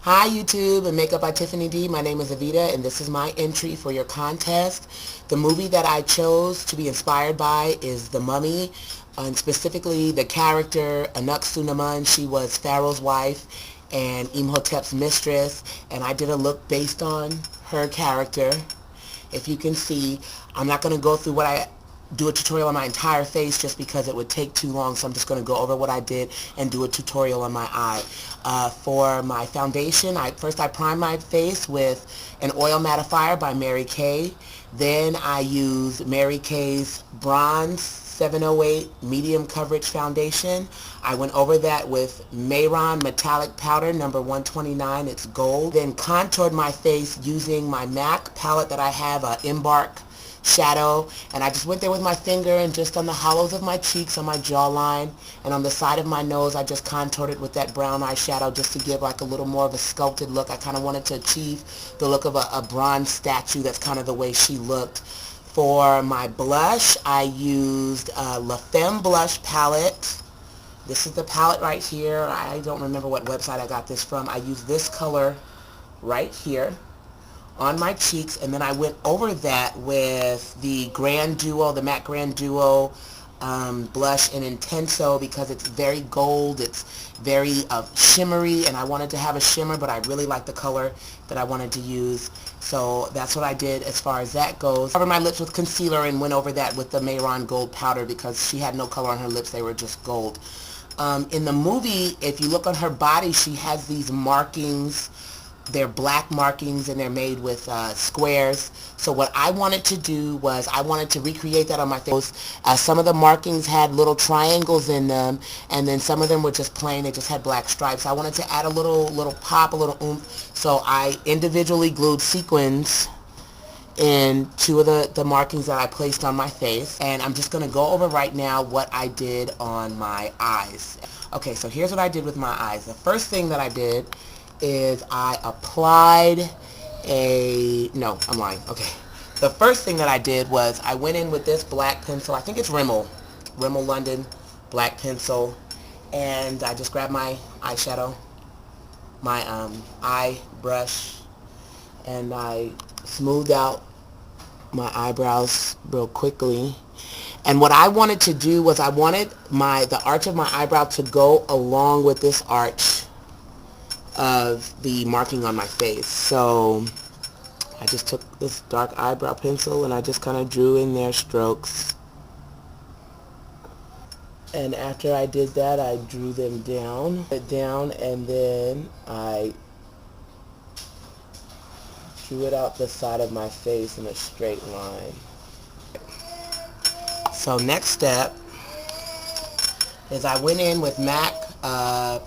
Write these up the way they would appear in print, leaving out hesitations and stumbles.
Hi YouTube and Makeup by Tiffany D. My name is Evita and this is my entry for your contest. The movie that I chose to be inspired by is The Mummy, and specifically the character Anuck-Su-Namun. She was Pharaoh's wife and Imhotep's mistress, and I did a look based on her character. If you can see, I'm not going to go through do a tutorial on my entire face just because it would take too long, so I'm just going to go over what I did and do a tutorial on my eye. For my foundation, first I primed my face with an oil mattifier by Mary Kay. Then I used Mary Kay's Bronze 708 medium coverage foundation. I went over that with Mehron metallic powder number 129. It's gold. Then contoured my face using my MAC palette that I have, Embark shadow, and I just went there with my finger and just on the hollows of my cheeks, on my jawline, and on the side of my nose I just contoured it with that brown eyeshadow just to give like a little more of a sculpted look. I kind of wanted to achieve the look of a bronze statue. That's kind of the way she looked. For my blush, I used La Femme blush palette. This is the palette right here. I don't remember what website I got this from. I used this color right here on my cheeks, and then I went over that with the Grand Duo, the Matte Grand Duo blush in Intenso, because it's very gold, it's very shimmery, and I wanted to have a shimmer, but I really like the color that I wanted to use, so that's what I did as far as that goes. Covered my lips with concealer and went over that with the Mehron gold powder because she had no color on her lips, they were just gold. In the movie, if you look on her body, she has these markings. They're black markings and they're made with squares. So what I wanted to do was I wanted to recreate that on my face. Some of the markings had little triangles in them, and then some of them were just plain. They just had black stripes. I wanted to add a little pop, a little oomph. So I individually glued sequins in two of the markings that I placed on my face. And I'm just going to go over right now what I did on my eyes. Okay, so here's what I did with my eyes. The first thing that I did is I applied no, I'm lying. Okay. The first thing that I did was I went in with this black pencil. I think it's Rimmel London black pencil. And I just grabbed my eyeshadow, my eye brush, and I smoothed out my eyebrows real quickly. And what I wanted to do was I wanted the arch of my eyebrow to go along with this arch of the marking on my face. So I just took this dark eyebrow pencil and I just kind of drew in there strokes. And after I did that, I drew them down, and then I drew it out the side of my face in a straight line. So next step is I went in with MAC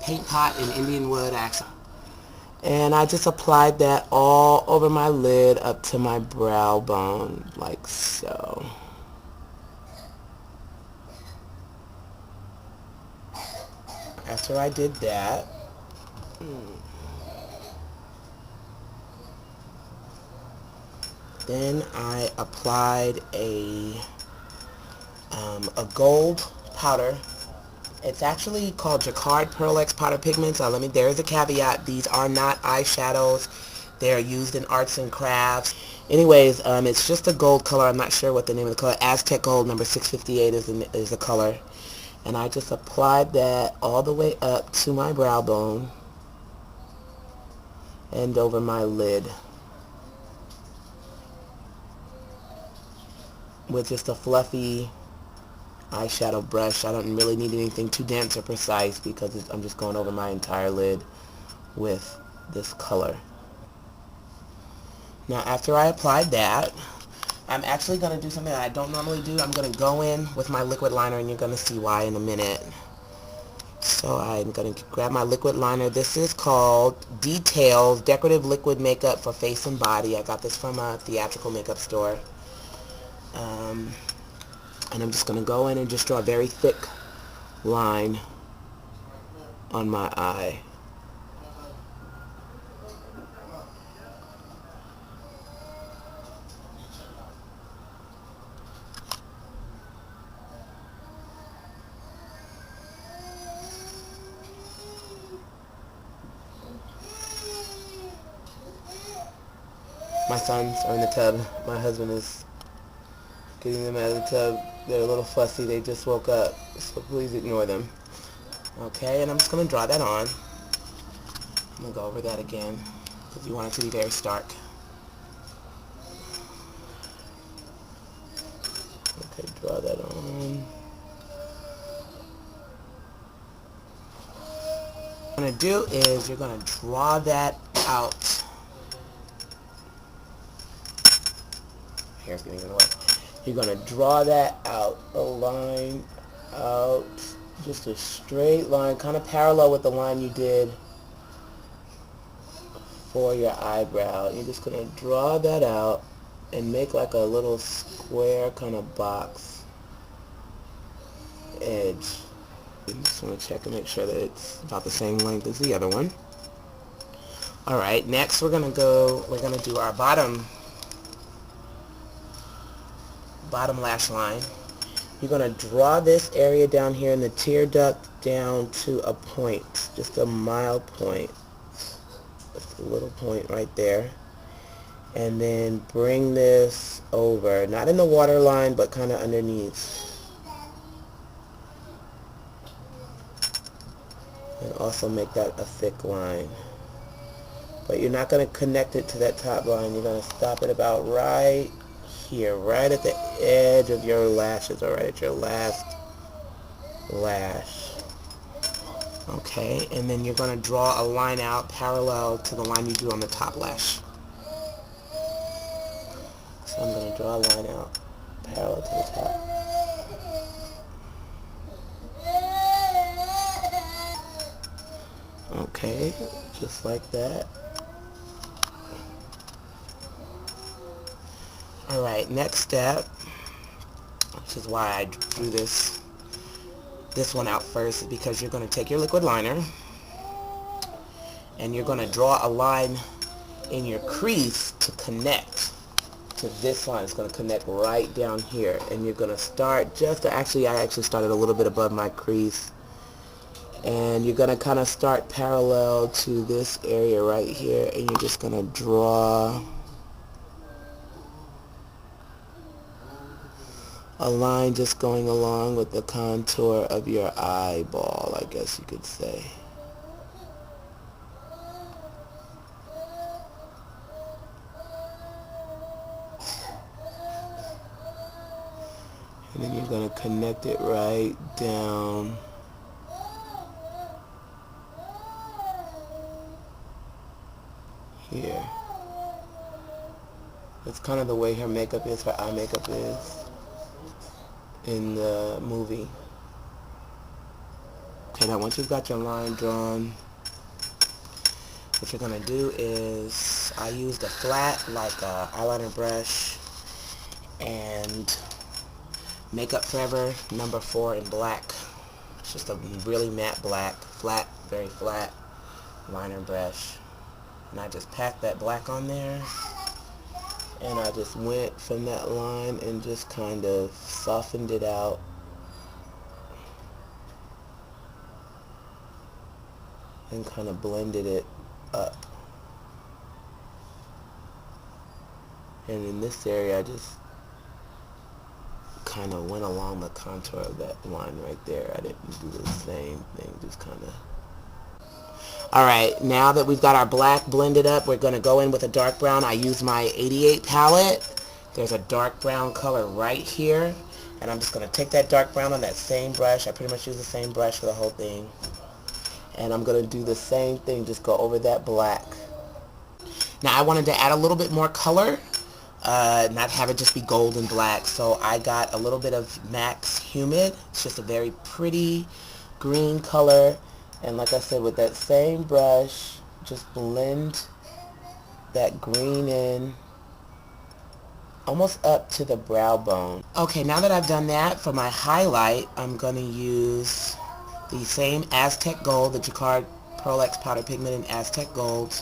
Paint Pot in Indianwood accent. And I just applied that all over my lid up to my brow bone, like so. After I did that, then I applied a gold powder. It's actually called Jacquard Pearl X Powder Pigments. There is a caveat. These are not eyeshadows. They're used in arts and crafts. Anyways, it's just a gold color. I'm not sure what the name of the color. Aztec Gold number 658 is the color. And I just applied that all the way up to my brow bone and over my lid with just a fluffy eyeshadow brush. I don't really need anything too dense or precise because I'm just going over my entire lid with this color. Now after I applied that, I'm actually going to do something that I don't normally do. I'm going to go in with my liquid liner, and you're going to see why in a minute. So I'm going to grab my liquid liner. This is called Detailz Decorative Liquid Makeup for Face and Body. I got this from a theatrical makeup store. And I'm just going to go in and just draw a very thick line on my eye. My sons are in the tub. My husband is getting them out of the tub. They're a little fussy. They just woke up, so please ignore them. Okay, and I'm just going to draw that on. I'm going to go over that again because you want it to be very stark. Okay, draw that on. What you're going to do is you're going to draw that out. Hair's getting in the way. You're going to draw that out, a line out, just a straight line, kind of parallel with the line you did for your eyebrow. You're just going to draw that out and make like a little square kind of box edge. You just want to check and make sure that it's about the same length as the other one. Alright, next we're going to do our bottom lash line. You're going to draw this area down here in the tear duct down to a point, just a mild point, just a little point right there, and then bring this over, not in the waterline but kind of underneath, and also make that a thick line. But you're not going to connect it to that top line. You're going to stop it about right here, right at the edge of your lashes, or right at your last lash. Okay, and then you're going to draw a line out parallel to the line you drew on the top lash. So I'm going to draw a line out parallel to the top. Okay, just like that. Alright, next step, which is why I drew this one out first, is because you're going to take your liquid liner and you're going to draw a line in your crease to connect to this line. It's going to connect right down here, and you're going to start I actually started a little bit above my crease, and you're going to kind of start parallel to this area right here, and you're just going to draw a line just going along with the contour of your eyeball, I guess you could say. And then you're going to connect it right down here. That's kind of the way her makeup is, her eye makeup is in the movie. Okay, now once you've got your line drawn, what you're going to do is, I used a flat, like a eyeliner brush, and Makeup Forever number 4 in black. It's just a really matte black, flat, very flat liner brush. And I just packed that black on there, and I just went from that line and just kind of softened it out. And kind of blended it up. And in this area I just kind of went along the contour of that line right there. I didn't do the same thing, just kind of. Alright, now that we've got our black blended up, we're going to go in with a dark brown. I use my 88 palette. There's a dark brown color right here, and I'm just going to take that dark brown on that same brush. I pretty much use the same brush for the whole thing. And I'm going to do the same thing, just go over that black. Now I wanted to add a little bit more color, not have it just be gold and black, so I got a little bit of MAC's Humid. It's just a very pretty green color, and like I said, with that same brush, just blend that green in almost up to the brow bone. Okay, now that I've done that, for my highlight, I'm going to use the same Aztec Gold, the Jacquard Pearl X Powder Pigment in Aztec Gold,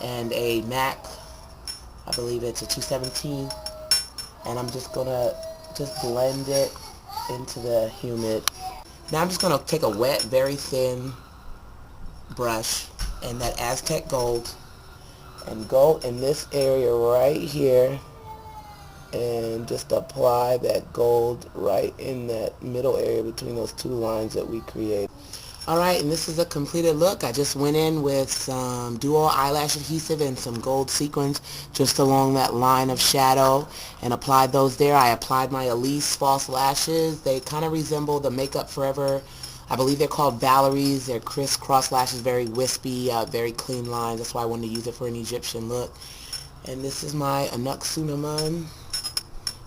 and a MAC, I believe it's a 217, and I'm just going to blend it into the Humid. Now I'm just going to take a wet, very thin brush and that Aztec Gold, and go in this area right here and just apply that gold right in that middle area between those two lines that we created. Alright, and this is a completed look. I just went in with some duo eyelash adhesive and some gold sequins just along that line of shadow and applied those there. I applied my Elise false lashes. They kind of resemble the Makeup Forever. I believe they're called Valerie's. They're crisscross lashes, very wispy, very clean lines. That's why I wanted to use it for an Egyptian look. And this is my Anuck-Su-Namun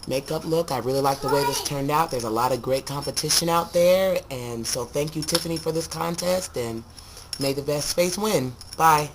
makeup look. I really like the way this turned out. There's a lot of great competition out there, and so thank you, Tiffany, for this contest, and may the best face win. Bye.